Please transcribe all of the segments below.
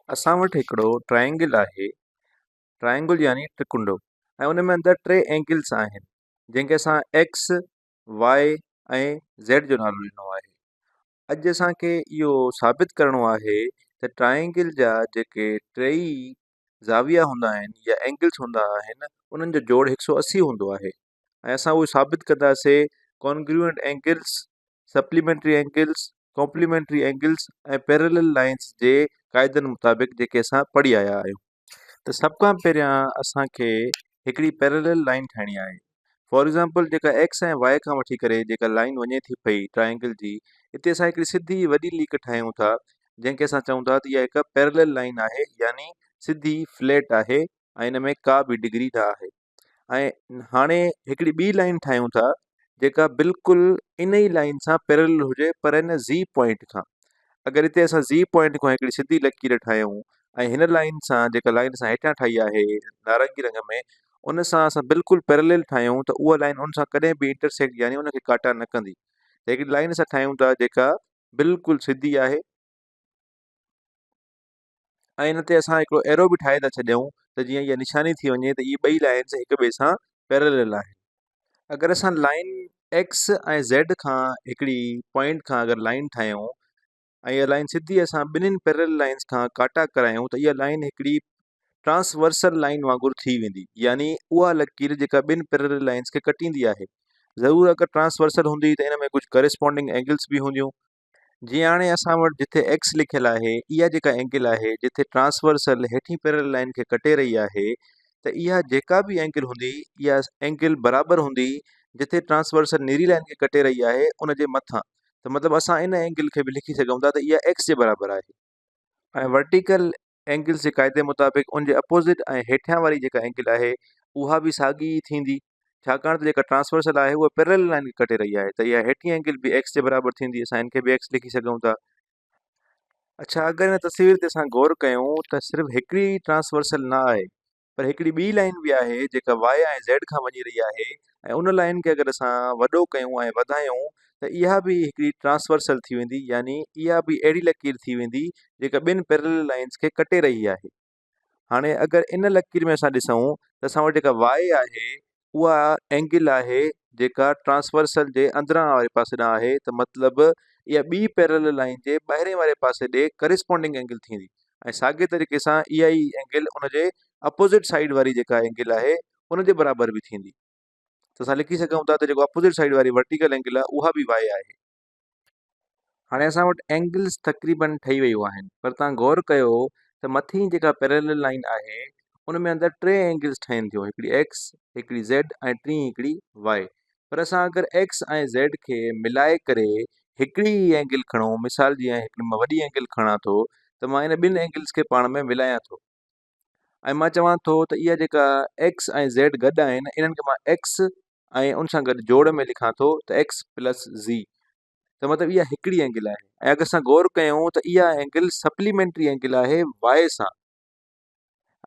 असां वटि हिकिड़ो ट्रायंगल आहे। ट्रायंगल यानी त्रिकुंडो, ऐं उन में अंदरि टे एंगल्स आहिनि जंहिंखे असां एक्स, वाई ऐं ज़ेड जो नालो ॾिनो आहे। अॼु असांखे इहो साबित करिणो आहे त ट्रायंगल जा जेके टई ज़ाविया हूंदा आहिनि या एंगल्स हूंदा आहिनि उन्हनि जो जोड़ 180 हूंदो आहे। ऐं असां उहो साबित कंदासीं congruent angles, supplementary angles, complementary angles ऐं पैरेलल लाइन्स जे क़ाइदनि मुताबिक़ जेके असां पढ़ी आया आहियूं। त सभ खां पहिरियां असांखे हिकिड़ी पैरेलल लाइन ठाहिणी आहे। फॉर एग्ज़ाम्पल जेका एक्स ऐं वाई खां वठी करे जेका लाइन वञे थी पई ट्रायंगल जी, हिते असां हिकिड़ी सिधी वॾी लीक ठाहियूं था जंहिंखे असां चऊं था त इहा हिकु पैरेलल लाइन आहे, यानी सिधी फ्लैट आहे ऐं इन में का बि डिग्री न आहे। ऐं हाणे हिकिड़ी ॿी लाइन ठाहियूं था जेका बिल्कुलु इन ई लाइन सां पैरेलल हुजे, पर इन ज़ी पॉइंट खां। अगरि हिते असां ज़ी पॉइंट खां हिकिड़ी सिधी लकीर ठाहियूं ऐं हिन लाइन सां जेका लाइन असां हेठां ठाही आहे नारंगी रंग में, उन सां असां बिल्कुलु पैरेलल ठाहियूं त उहा लाइन उन सां कॾहिं बि इंटरसेक्ट यानी उनखे काटा न कंदी। त हिकिड़ी लाइन असां ठाहियूं था जेका बिल्कुलु सिधी आहे ऐं इन ते असां हिकिड़ो एरो बि ठाहे था छॾियूं त जीअं इहा निशानी थी वञे त इहे ॿई लाइन्स हिक ॿिए सां पैरेलल आहिनि। अगरि असां लाइन एक्स ऐं ज़ेड खां हिकिड़ी पॉइंट खां अगरि लाइन ठाहियूं ऐं इहा लाइन सिधी असां ॿिन्हिनि पैरेलल लाइन्स खां काटा करायूं त इहा लाइन हिकिड़ी ट्रांसवर्सल लाइन वांगुरु थी वेंदी, यानी उहा लकीर जेका ॿिनि पैरेलल लाइन्स खे कटींदी आहे। ज़रूरु अगरि ट्रांसवर्सल हूंदी त इन में कुझु करेस्पॉन्डिंग एंगल्स बि हूंदियूं। जीअं हाणे असां वटि जिथे एक्स लिखियलु आहे, इहा जेका एंगल आहे जिथे ट्रांसवर्सल हेठी पैरेलल लाइन खे कटे रही आहे, त इहा जेका बि एंगल हूंदी इहा एंगल बराबरि हूंदी जिथे ट्रांसवर्सल नीरी लाइन खे कटे रही आहे उन जे मथां। त मतिलबु असां इन एंगल खे बि लिखी सघूं था त इहा एक्स जे बराबरि आहे। ऐं वर्टिकल एंगल्स जे क़ाइदे मुताबिक़ उन जे अपोज़िट ऐं हेठियां वारी जेका एंगल आहे उहा बि साॻी ई थींदी, छाकाणि त जेका ट्रांसवर्सल आहे उहा पैरेलल लाइन खे कटे रही आहे, त इहा हेठी एंगल बि एक्स जे बराबरि थींदी। असां इनखे बि एक्स लिखी सघूं था। अच्छा, अगरि हिन तस्वीर ते असां गौर कयूं त सिर्फ़ु हिकिड़ी ट्रांसवर्सल न आहे, पर हिकिड़ी ॿी लाइन बि आहे जेका वाई ऐं ज़ेड खां वञी रही आहे, ऐं उन लाइन खे अगरि असां वॾो कयूं ऐं वधायूं त इहा बि हिकिड़ी ट्रांसवर्सल थी वेंदी, यानी इहा बि अहिड़ी लकीर थी वेंदी जेका ॿिनि पैरेलल लाइन्स खे कटे रही आहे। हाणे अगरि इन लकीर में असां ॾिसूं त असां वटि जेका वाई आहे उहा एंगल आहे जेका ट्रांसवर्सल जे अंदरां वारे पासे ॾांहुं आहे, त मतिलबु इहा ॿी पैरेलल लाइन जे ॿाहिरें वारे पासे ॾे करेस्पॉन्डिंग एंगल थींदी। ऐं साॻे तरीक़े सां इहा ई एंगल उन जे अपोज़िट साइड वारी जेका एंगल आहे उन जे बराबरि बि थींदी। त असां लिखी सघूं था त जेको अपोज़िट साइड वारी वर्टिकल एंगल आहे उहा बि वाई आहे। हाणे असां वटि एंगल्स तक़रीबन ठही वियूं आहिनि, पर तव्हां गौर कयो त मथीं जेका पैरेलल लाइन आहे उन में अंदरि टे एंगल्स ठहनि थियूं, हिकिड़ी एक्स, हिकिड़ी ज़ेड ऐं टी हिकिड़ी वाई। पर असां अगरि एक्स ऐं ज़ेड खे मिलाए करे हिकिड़ी ई एंगल खणूं, मिसाल जीअं हिकिड़ी मां वॾी एंगल खणां थो त मां इन ॿिनि एंगल्स खे पाण में मिलायां थो ऐं मां चवां थो त इहा जेका एक्स ऐं ज़ेड गॾु आहिनि इन्हनि खे मां एक्स ऐं उन सां गॾु जोड़ में लिखां थो त एक्स प्लस ज़ी, त मतिलबु इहा हिकिड़ी एंगल आहे। ऐं अगरि असां गौर कयूं त इहा एंगल सप्लीमेंट्री एंगल आहे वाई सां।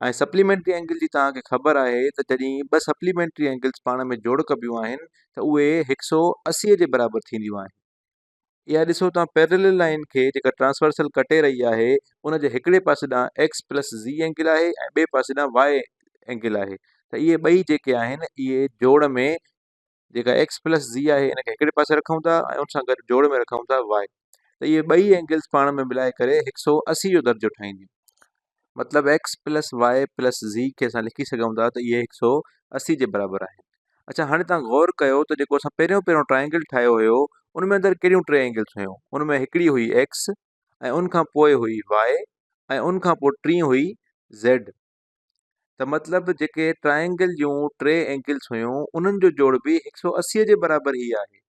ऐं सप्लीमेंट्री एंगल जी तव्हांखे ख़बर आहे त जॾहिं ॿ सप्लीमेंट्री एंगल्स पाण में जोड़ कबियूं आहिनि त उहे 180 जे बराबरि थींदियूं आहिनि। इहा ॾिसो तव्हां पैरेलल लाइन खे जेका ट्रांसवर्सल कटे रही आहे उन जे हिकिड़े पासे ॾांहुं एक्स प्लस ज़ी एंगल आहे ऐं ॿिए पासे ॾांहुं वाई एंगल आहे। त इहे ॿई जेके आहिनि इहे जोड़ में जेका एक्स प्लस ज़ी आहे इन खे हिकिड़े पासे रखूं था ऐं उन सां गॾु जोड़ में रखूं था वाई, त इहे ॿई एंगल्स पाण में मिलाए करे 180 जो दर्जो ठाहींदियूं। मतिलबु X plus Y plus Z खे असां लिखी सघूं था त इहे 180 जे बराबरि आहे। अच्छा, हाणे तव्हां गौर कयो त जेको असां पहिरियों ट्रायंगल ठाहियो हुयो उन में अंदरि कहिड़ियूं टे एंगल्स हुयूं। उन में हिकिड़ी हुई एक्स ऐं उन खां पोइ हुई वाई ऐं उन खां पोइ टी हुई ज़ेड। त मतिलबु जेके ट्रायंगल जूं टे एंगल्स हुयूं उन्हनि जो जोड़ बि 180 जे बराबरि ई आहे।